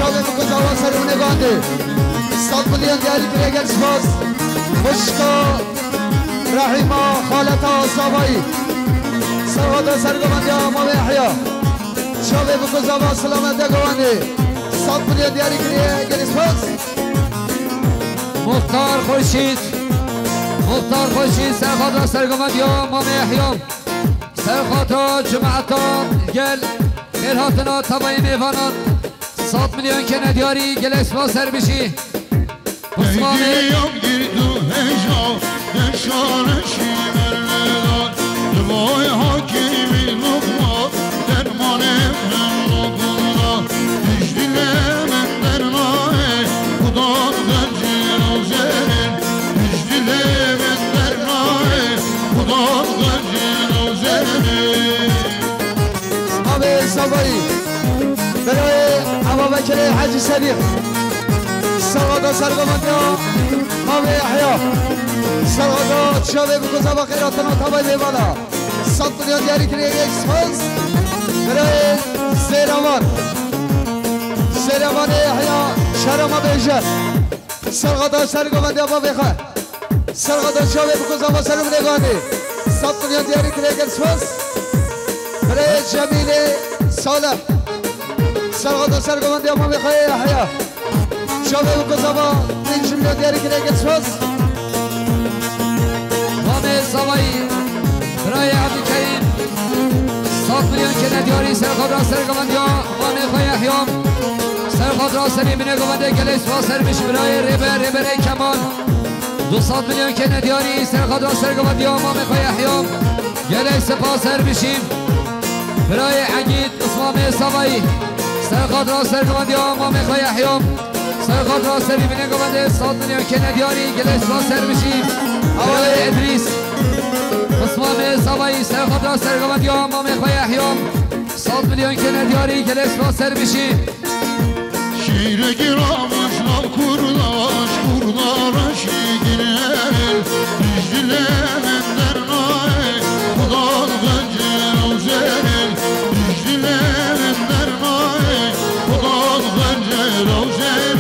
شاوه بکن زوا سرمونه گانده 100 میلیون دیاری کرگل سپاس مشکا رحیما خالتا زوایی سرغادا سرگوانده امام احیا شاوه بکن زوا سلامت گوانده 100 میلیون دیاری کرگل سپاس مختار خورشید سرخاطر سرگوانده امام احیا سرخاطر جماعتا گل خیرهاتنا تبایی میوانان 100 میلیون که ندیاری گل اسما سر بشی عثمانی گیردو هجا نشانشی مردار دوای حاکمی لغما درمان من لغنا مجدل من درناه خدا در جنازن مجدل من درناه خدا در جنازن امام زوایی برای ابوبکر حاجی صدیق سرغادا سرگوانده امام احیا سرغادا شاوه بکن زوا خیراتنا تبای بیوانا 100 میلیون دیاری کنی یک سپاس برای زیروان احیا شرما بیجر سرغادا سرگوانده امام بخواه سرغادا شاوه بکن زوا سرگوانده 100 میلیون دیاری کنی یک سپاس برای جمیل صالح سرغادا سرگوانده امام بخواه احیا شاوه بکن زوا 5 میلیون دیاری کنی یک سپاس امام زوایی برای عبدالکریم 100 میلیون که ندیاری سرخاطر سرگوانده امام احیا احیام سرخاطر سری بینه گوانده گل اسما سر بش برای ریبر کمال 200 میلیون که ندیاری سرخاطر سرگوانده امام احیا احیام گل سپا سر بشیم برای عقید اسمام زوایی سرخاطر سرگوانده امام احیا احیام سرخاطر سری بینه گوانده 100 میلیون که ندیاری گل اسما سر بشیم برای ادریس اسمام زوایی سرخاطر سرگوانده امام احیا احیام 100 میلیون که ندیاری گل اسما سر بشیم شیر گرامش لام کرداش گیرل مجدل من درناه خدا غنجر اوزرل مجدل من درناه خدا غنجر اوزرل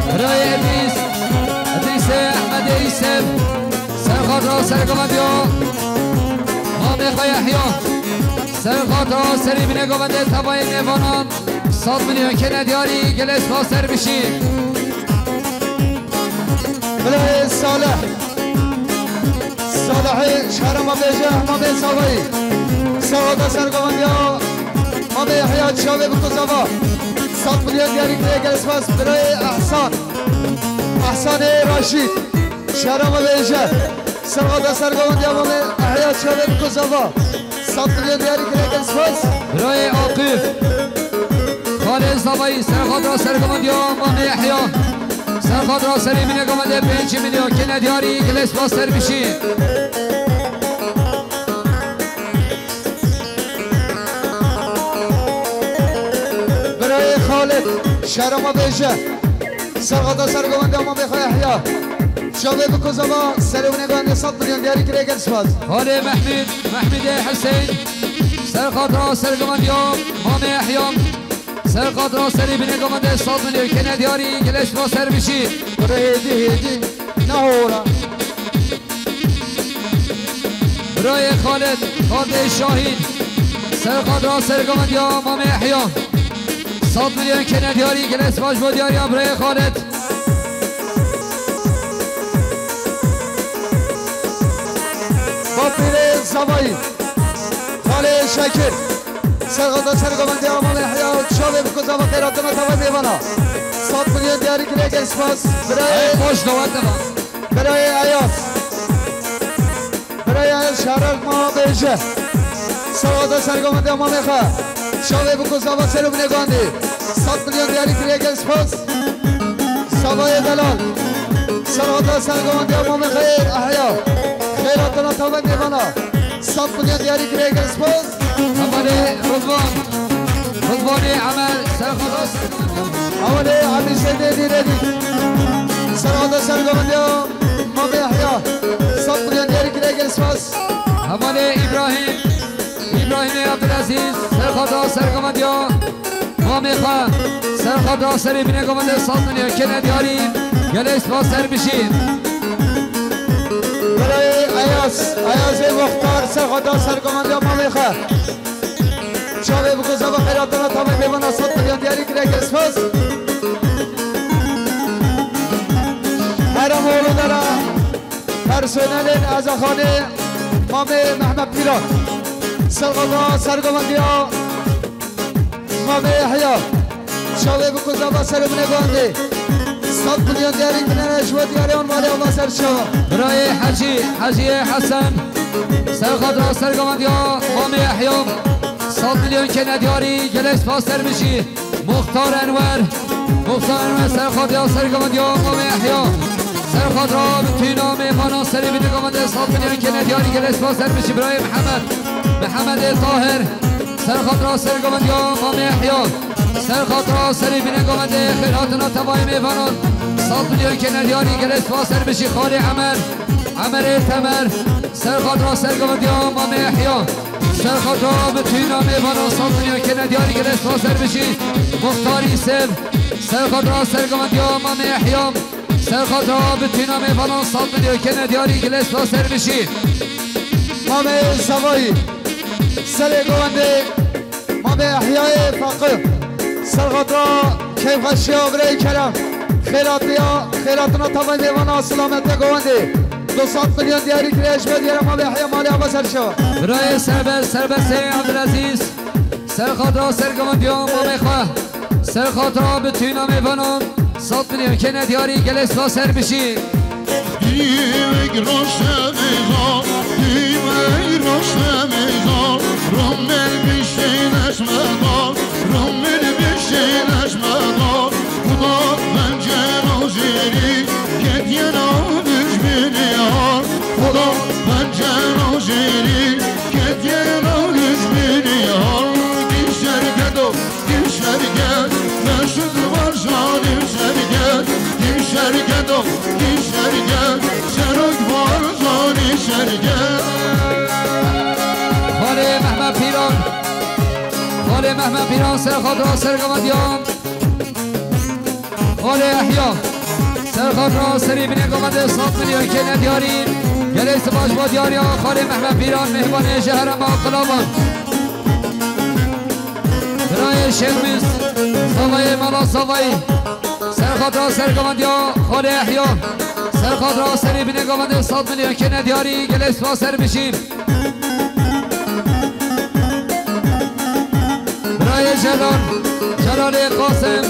برای ادریس احمد ایسف سرخاطر سرگوانده امام احیا سرخاطر سری بینه گوانده تبای نیوانان 100 میلیون که ندیاری گل اسما سر بشی برای صالح شهرما بیجه امام زوایی سرغادا سرگوانده امام احیا شاوه بکن زوا 100 میلیون دیاری کنی یک سپاس برای احسان راشید شهرما بیجه سرغادا سرگوانده امام احیا شاوه بکن زوا 100 میلیون دیاری کنی یک سپاس برای عاقب خالد زوایی سرخاطر سرگوانده امام احیا سرخاطر سری بینه گوانده 5 میلیون که ندیاری گل اسما سر بشی برای خالد شهرما بیجه سرغادا سرگوانده امام احیا شاوه بکن زوا سرونه گوانده 100 میلیون دیاری کنی یک سپاس خالد محمد حسین سرخاطر سرگوانده امام احیا سرخاطر سری بینه گوانده 100 میلیون که ندیاری گل اسما سر بشی برای هیدی نهورا برای خالد شاهین سرخاطر سرگوانده امام احیا 100 میلیون که ندیاری گل اسماش بود دیاری برای خالد با پیر زوایی خالد شکر سرغادا سرگوانده امام احیا شاوه بکن زوا خیراتنا تبای میوانا 100 میلیون دیاری کنی یک اسپاس برای عیاس برای شهر ما بیجه سرغادا سرگوانده امام احیا شاوه بکن زوا سرمونه گاندی 100 میلیون دیاری کنی یک اسپاس سوای دلال سرغادا سرگوانده امام احیا خیراتنا تبای میوانا 100 میلیون دیاری کنی یک اسپاس رضوان عمل سرخاطر اولی همیشه دیدی سرغادا سرگوانده امام احیا 100 میلیون دیاری کنی یک اسپاس حواله ابراهیم بینه عبدالعزیز سرخاطر سرگمندیا مامیخا سرخاطر سری بینه گمنده سالمنیا که ندیاری گلیس با سر بشید برای ایاز مختار سرخاطر سرگمندیا مامیخا شاوه بکوزا با خیراتنا تمام بیوانا 100 میلیون دیاری که رگل سپاس هرم اولو دارا پرسونل از خانه مامی محمد پیران سرخاطر سرگمندیا مامی احیا شاوه بکوزا با سر بینه گمنده 100 میلیون دیاری که نرش و دیاری آن مالی آبا سر شوا برای حجی حسن سرخاطر سرگمندیا مامی احیا 100 میلیون که ندیاری گلیس پاستر میشی مختار انور سرخاطر سرگمندیا مامی احیا سرخاطر توی نام مناصری بیدگمنده 100 میلیون که ندیاری گلیس پاستر میشی برای محمد طاهر سرخاطر سرگمندیا مامی احیا سرخاطر سری بیدگمنده خیراتنا تبای میوانان 100 میلیون که ندیاری گلیس پاستر میشی خالی عمر تمر سرخاطر سرگمندیا مامی احیا سرخاطر به توی نام ایوانا 100 میلیون که ندیاری گلیس پاسر بشی مختاری سب سرخاطر سرگمندیا مامی احیام سرخاطر به توی نام ایوانا 100 میلیون که ندیاری گلیس پاسر بشی مامی سوایی سرگمنده مامی احیای فقه سرخاطر کیف خشی آبره کرم خیراتنا تمام ایوانا سلامت گونده 200 میلیون دیاری کریش به دیاره ما به احیا مالی آبا سر شوا برای سربست عبدالعزیز سرخاطر سرگمندیا مامی خواه سرخاطر به توی نام ایوانان 100 میلیون که ندیاری گلیس با سر بشی دیوک روشن ایزان دیوک روشن ایزان رومل بیشینش مدار رومل بیشینش مدار خدا من جنازیری که دینامش بینیار خدا من جنازیری که دینامش بینیار دیشرگد و دیشرگد نشد باشا دیشرگد دیشرگد و دیشرگد شرک باشا دیشرگد خاله محمد پیران سرخاطر سرگمندیان خاله احیا سرخاطر سری بینه گمنده 100 میلیون که ندیاری گلیس باش با دیاری خاله محمد پیران مهمان شهر ما قلابان برای شیخمیز سوای مالا سوای سرخاطر سرگمندیا خاله احیا سرخاطر سری بینه گمنده 100 میلیون که ندیاری گلیس با سر بشیم برای جلال قاسم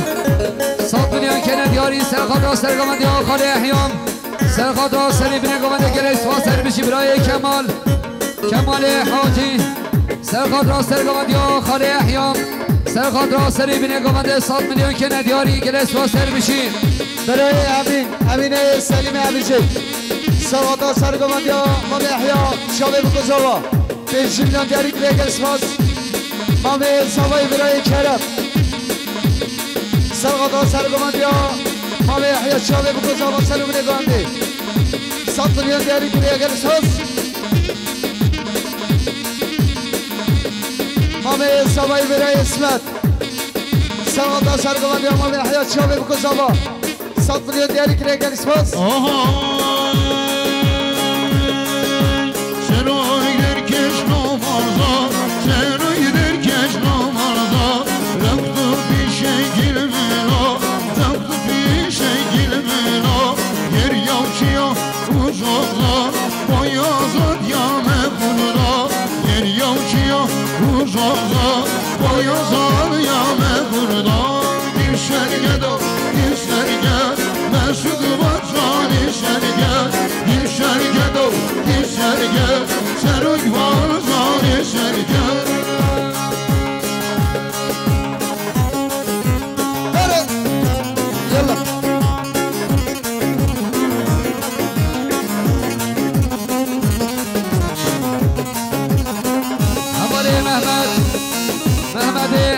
100 میلیون که ندیاری سرخاطر سرگمندیا خاله احیام سرخاطر سری بینه گمنده گلیس با سر بشیم برای کمال حاجی سرخاطر سرگمندیا خاله احیام سرخاطر سری بینه گمنده 100 میلیون که ندیاری گلیس با سر بشیم برای امین سلیم عبیجی سرخاطر سرگمندیا مامی احیا شابه بکوزاوا 5 میلیون دیاری گلیس باز مامی سوای برای کرم سرخاطر سرگمندیا مامی احیا شابه بکوزاوا سلوم نگانده 100 میلیون دیاری گلیس باز مامی سوای برای اسمت سرخاطر سرگمندیا مامی احیا شابه بکوزاوا 100 میلیون دیاری گلیس باز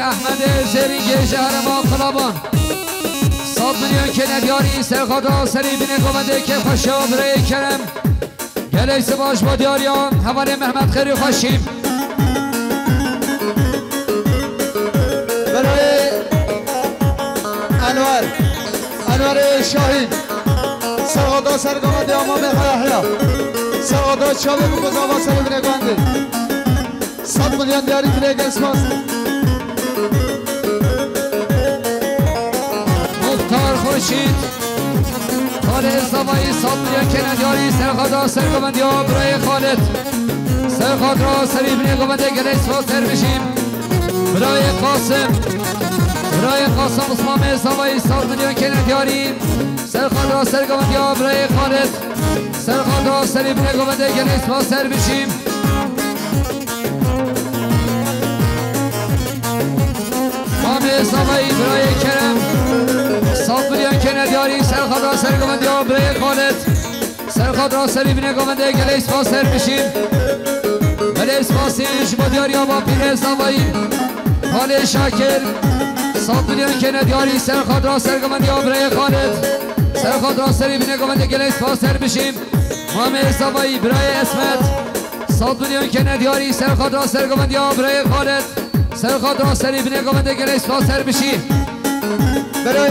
احمد زرینگ شهر ما قلابان 100 میلیون که ندیاری سرخاطر سری بینه گمنده که خوشا برای کرم گلیس باش با دیاریان حوال محمد خیری خوشیم سرقادا سرگامدی آما میخواهیا سرقادا چاوی بکوز آبا سری بنگاندی 100 میلیون دیاری کلیگ اسماس مختار خورشید خالد زبایی 100 میلیون کنندیاری سرقادا سرگامدی آب برای خالد سرقادا سری بنگامدی گلیس فاصر بشیم برای قاسم عثمان زبایی 100 میلیون کنندیاری سرقادا سرگامدی آب برای خالد سرقادا سری بنگامدی گلیس فاصر بشیم زبایی برای کرم 100 میلیون کنندیاری سرخادا سرگامندی ها برای خالد سرخادا سری بنگامنده گلیس فاصر بشیم گلیس فاصیش با دیاری ها با پیر زبایی خالد شاکر 100 میلیون کنندیاری سرخادا سرگامندی ها برای خالد سرخادا سری بنگامنده گلیس فاصر بشیم محمد زبایی برای اسمت 100 میلیون کنندیاری سرخادا سرگامندی ها برای خالد سرخادا سری بنگامنده گلیس فاصر بشی برای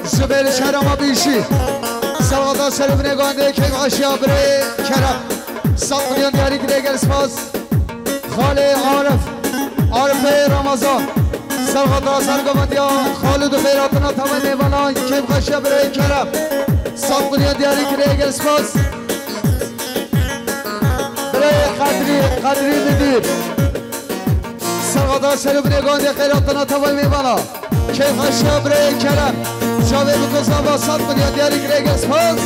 زبیر شهرما بیشی سرخادا سری بنگامنده که آشیا برای کرم 100 میلیون دیاری کلیگ اسماس خالد عارف رمضان سرخادا سرگامندی خالد و خیراتنا تمام نیوانان که آشیا برای کرم 100 میلیون دیاری کلیگ اسماس برای قدری ندیر سرقادا سری بنگاندی خیراتنا تمام میوانا که خشیا برای کرم جاوی بکوزان با 100 میلیون دیاری کلیگ اسماس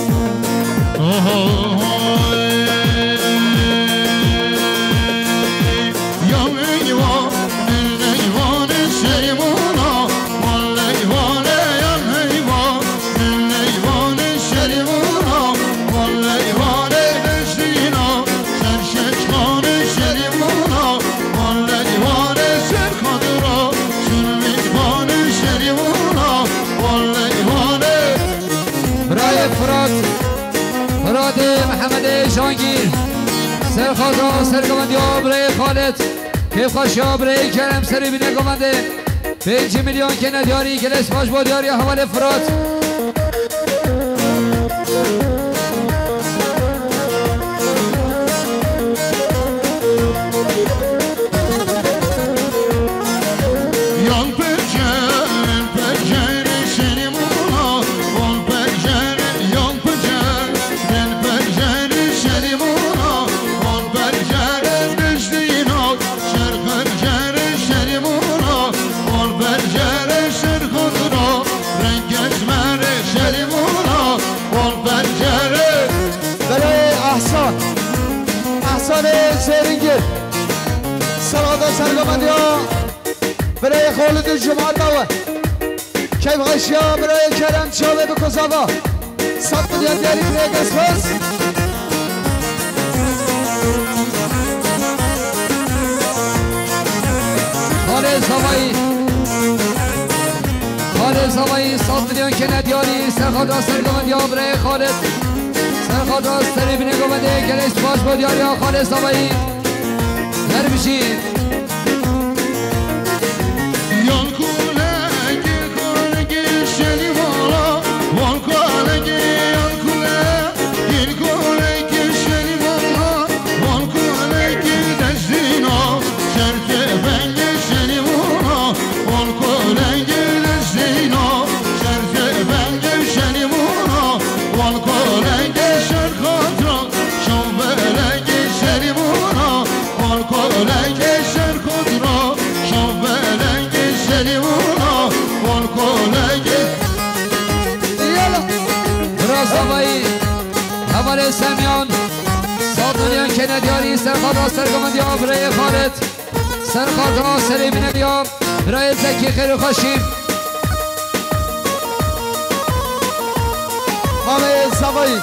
فراد محمد جانگیر سرخادا سرگامندی ها برای خالد کیف خاشی ها برای کرم سری بنگامنده 5 میلیون کنندیاری گلیس باش با دیاری حوال فراد سرینگیر سرقادا سرگامندی ها برای خالد جمعه داوه کیف غشیا برای کرم چاوه بکوزاوا 100 میلیون دیاری کلیگ اسماس خالد زبایی 100 میلیون کنندیاری سرخادا سرگامندی ها برای خالد سرخادا سری بنگامنده گلیس باش با دیاری ها خالد زبایی هر بشید سمیان 100 میلیون کنندیاری سرخادا سرگامندی ها برای خالد سرخادا سری بنگامندی ها برای زکی خیر خوشیم محمد زبایی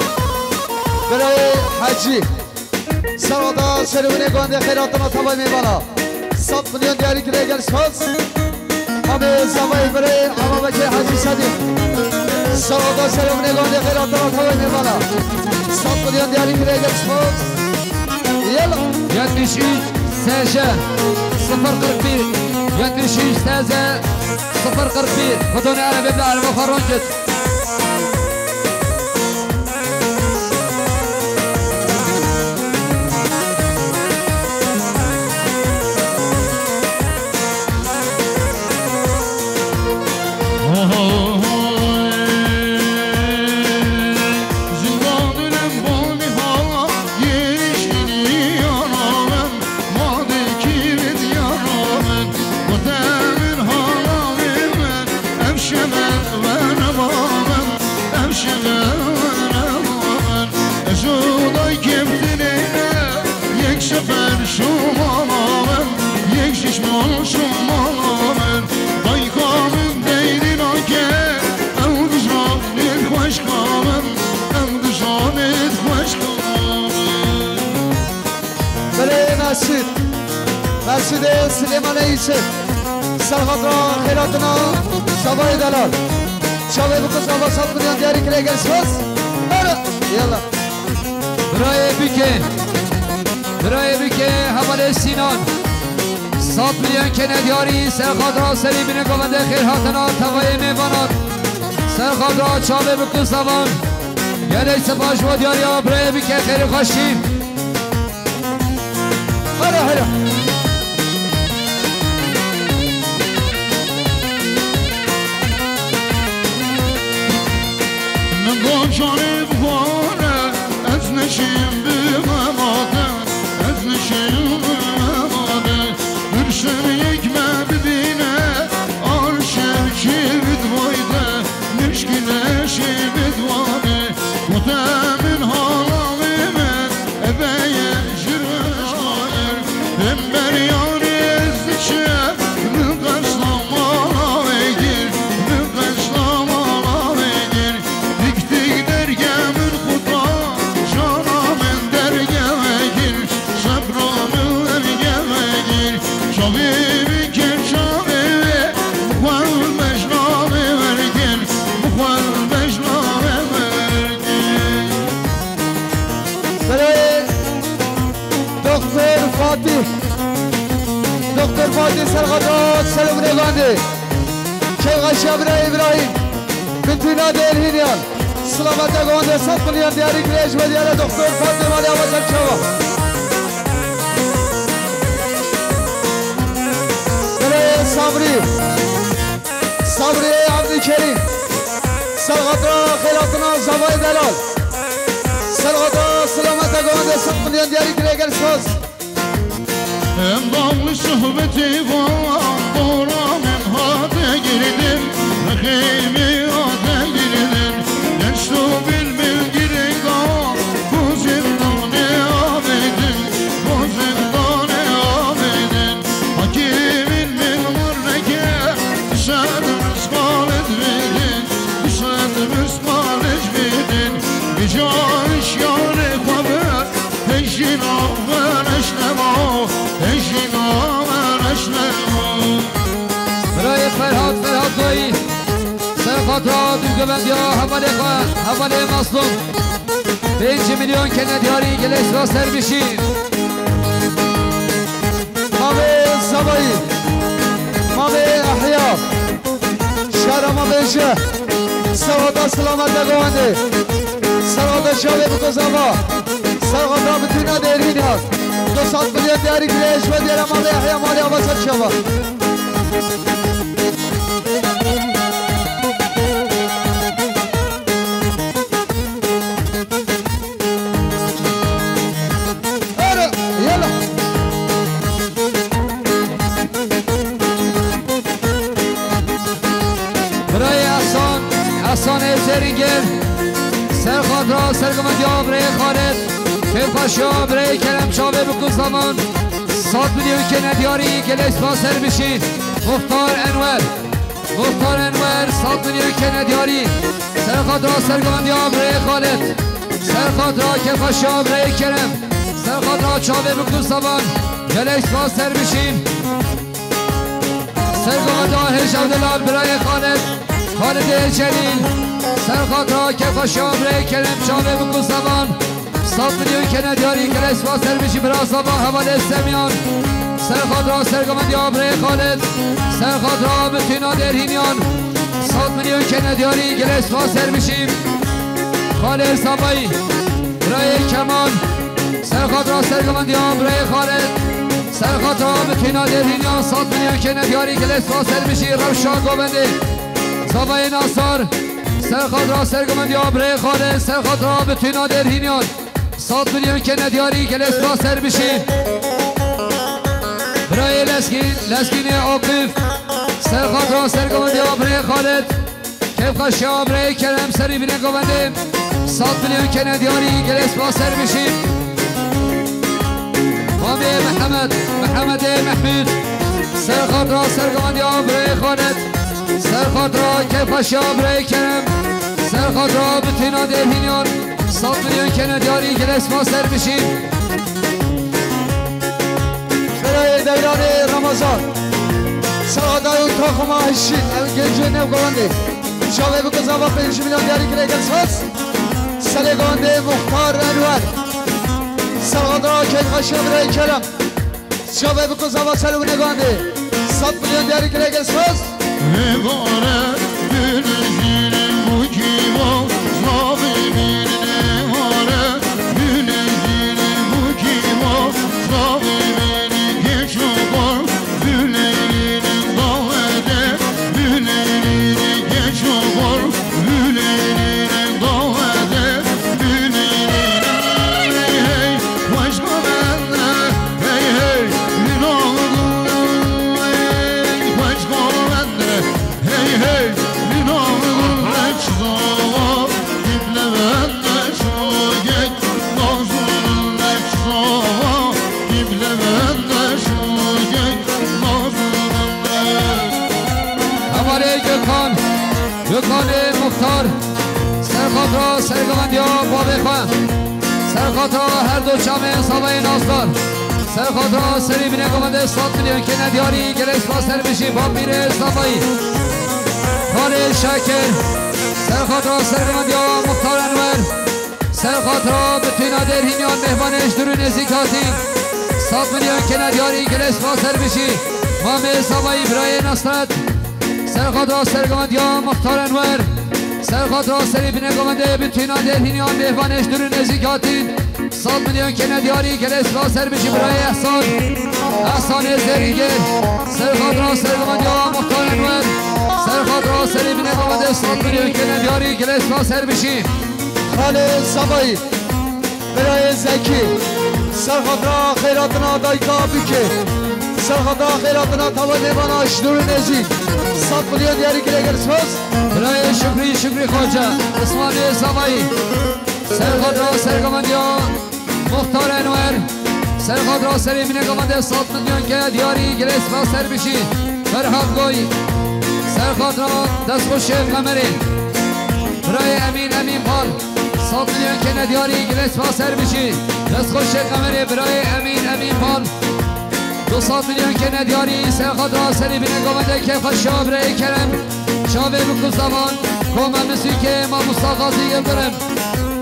برای حجی سرخادا سری بنگامندی خیراتنا تمام میوانا 100 میلیون دیاری کلیگ اسماس محمد زبایی برای امامک حجی صدیق سرخادا سری بنگامندی خیراتنا تمام میوانا 100 میلیون دیاری کلیگ اسماس یلا یادمیشی ساجه 041 یادمیشی ساجه 041 خدونی عربی بلا عربی خارون جد olsun malımın Baykamın değilin ake Evd zannet başkamın Evd zannet başkamın Böyle Mesut Mesut Süleyman Eyüp Serhat'a hayratına Sabahı Delal Şabe bu kız hava satmayan diğer ikileye gelişmez Hadi yallah برای بکه حمل سینان صد میلیون که ندیاری سرخاد را سری بینه گوونده خیر هاتنا توای میوانات سرخاد را چاوه بکن زبان گلی سپاش و دیاری ها برای بکه خیر خوشیم هلا نگاه جانب باره از نشیم بماماده از نشیم بماماده برشم یک مبدینه آرشم کی بدوایده نشکلشی بدوانه کتمین حالامه من ابایه جرمشایر hem beryani ezdiçe Nıkaşlamana vegir Nıkaşlamana vegir Diktik dergemin kuta Şanamen derge vegir Şebramın erge vegir Şavimi kerşavi Muhal mecnami vergir Muhal mecnami vergir Böyle Doktor Fatih Doktor Fatih Serhat'a selamını gönderdi Kevgaş İbrahim Bütün adı Erhinyan Selamet'e gönderdi satmalayan diğer ikilej ve diğer Doktor Fatih Mali Abazar Çava Böyle Sabri Abdülkerim Serhat'a hayratına Zavay Delal Serhat'a selamete gönderdi satmalayan diğer ikileye gelişmez Hem bağlı sohbeti var Doğra menhate girdim Rahimi ate girdim Gençtu bilmem girek dağ Bu zindane abedin Bu zindane abedin Hakimin min murneke Düşed müsmal etmedin Düşed müsmal etmedin Bir caniş yâre haber Peşina ver eşlema برای فرهاد دویی سرخات را دوگوند یا حمله مظلوم 5 میلیون که ندیاری گلش را سر بشین مامه زبایی مامه احیا شهرما بیشه سرخاتا سلامت گوانده سرخاتا شاوه بکوزاوا سرخاتا بتونه دیرین هست 200 میلیون دیاری گلش و دیار مامه احیا مالی آبازت شوا سرینگر سرخاد را سرگمند یا برای خالد کفاش یا برای کرم شابه بکن زمان 100 میلیون که ندیاری گلش با سر بشین مختار انور 100 میلیون که ندیاری سرخاد را سرگمند یا برای خالد سرخاد را کفاش یا برای کرم سرخاد را چابه بکن زمان گلش با سر بشین سرگمند آهش عبدالله برای خالد جلیل سرخاد را کفاش یا برای کرم شابه بکن زمان 100 میلیون که ندیاری گلش با سر بشین برای زمان حواله سمیان سرخاد را سرگمند یا برای خالد سرخاد را بتونا درهینیان 100 میلیون که ندیاری گلش با سر بشین خالد سبایی برای کمان سرخاد را سرگمند یا برای خالد سرخاد را بتونا درهینیان 100 میلیون که ندیاری گلش با سر بشین روشا گوبنده سبایی ناصر سرخاد را سرگمند یا برای خالد سرخاد را بتونا درهینیان 100 میلیون که ندیاری گلش با سر بشین برای لسکین عاقف سرخاد را سرگمند یا برای خالد کفاش یا برای کرم سری بینه گوبنده 100 میلیون که ندیاری گلش با سر بشین محمد محمود سرخاد سرخاطر سرگوان یا برای خانت سرخاطر که پاشا برای کرم سرخاطر بتینا دهینیان 100 میلیون کنه دیاری گلس ما سر بشیم برای دیران رمضان سرخاطر اون تاخم هشید اون گنجوی نو گوانده شاوه بکن زبا 5 میلیون دیاری که گلس هست سر گوانده مختار انور سرخاطر که پاشا برای کرم شاوه بکن زبا سر اون گوانده 100 میلیون دیاری که گلس هست Evare güneşinin bu kibar Zavimin evare güneşinin bu kibar Zavimin geç var Hüleylinin davede Hüleylinin geç var Hüleylinin davede Hüleylinin hey hey başka bende Hey hey Linalım hey başka bende Hey hey, linanın ekşava Diple bende şogek Nazının ekşava Diple bende şogek Nazının हमारे gökhan muhtar سرخاطر سرگوان یا بابه خان سرخاطر هر دو چامه صابه نازدار سرخاطر سری بینه گمانده 100 میلیون که ندیاری گلس با سر بشی با میره صابایی خانه شاکر سرخاطر سرگوان یا مختار انور سرخاطر بتوینا درهینیان مهمانش درو نزیکاتی 100 میلیون که ندیاری گلس با سر بشی مامه صابایی برای نصرت سرخاطر سرگوان یا مختار انور سرخاطر سری بینه گمانده بتوینا درهینیان مهمانش درو نزیکاتی 100 میلیون که ندیاری گلس با سر بشی برای احسان زریگر سرخاطر سرگوان یا مختار انور سرخاطر سری بینه گمانده 100 میلیون که ندیاری گلس با سر بشی خاله سبایی برای زکی سرخاطر خیراتنا دایکا بکه سرخاطر خیراتنا تاوان نیماناش دور نزی 100 میلیون دیاری که گلس هست برای شکری خواجه اسمانی سبایی سرخاطر سرگوان یا مختار انور سرخاطر سری بینه گمانده 100 میلیون که دیاری گلس با سر بشی فرحاد گوی سرخاطر دست خوش قمری برای امین پال 100 میلیون که ندیاری گلس با سر بشی دست خوش قمری برای امین پال 200 میلیون که ندیاری سرخاطر سری بینه گمانده که خوش برای کرم شاوه بکن زمان کومن مسیکه ما مستقاضی برم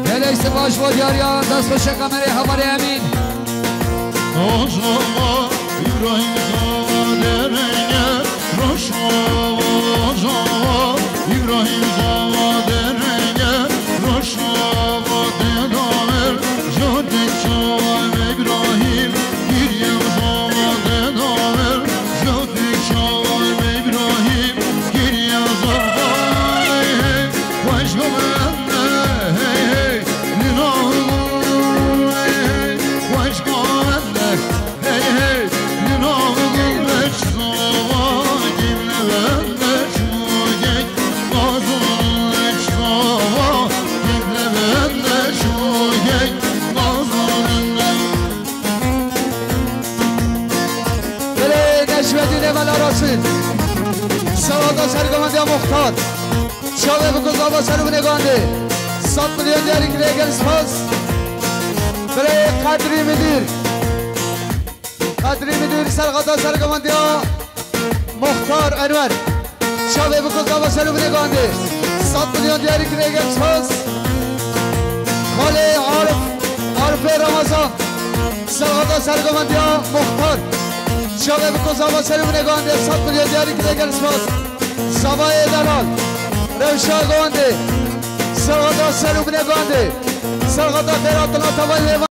گلیس باش با دیاریان دست خوش قمری حوال امین Ozava İbrahim Zava derene Roşava Ozava İbrahim Zava derene Roşava dedaver Jodek Şavam İbrahim Giryem Zava dedaver Jodek Şavam İbrahim Giryem Zava Hey hey Başka bende Hey hey Linahım Hey hey Başka Hey hey, linahım leçzava Gimle bende şugek Nazım leçzava Gimle bende şugek Nazım بله نشوتی نمال آراسید سوادا سرگوانده یا مختار شاوه بکن زبا سر بنگانده 100 میلیون دیاری که گلس هست بله قدری مدیر سرخاطر سرگوانده یا مختار انور شاوه بکن زبا سر بنگانده 100 میلیون دیاری که گلس هست خاله عارف رمضان سرخاطر سرگوانده یا مختار شاوه بکن زبا سر بنگانده 100 میلیون دیاری که گلس هست سبای دلال روشا گوانده سرخاطر سر بنگانده سرخاطر خیراتنا تبایی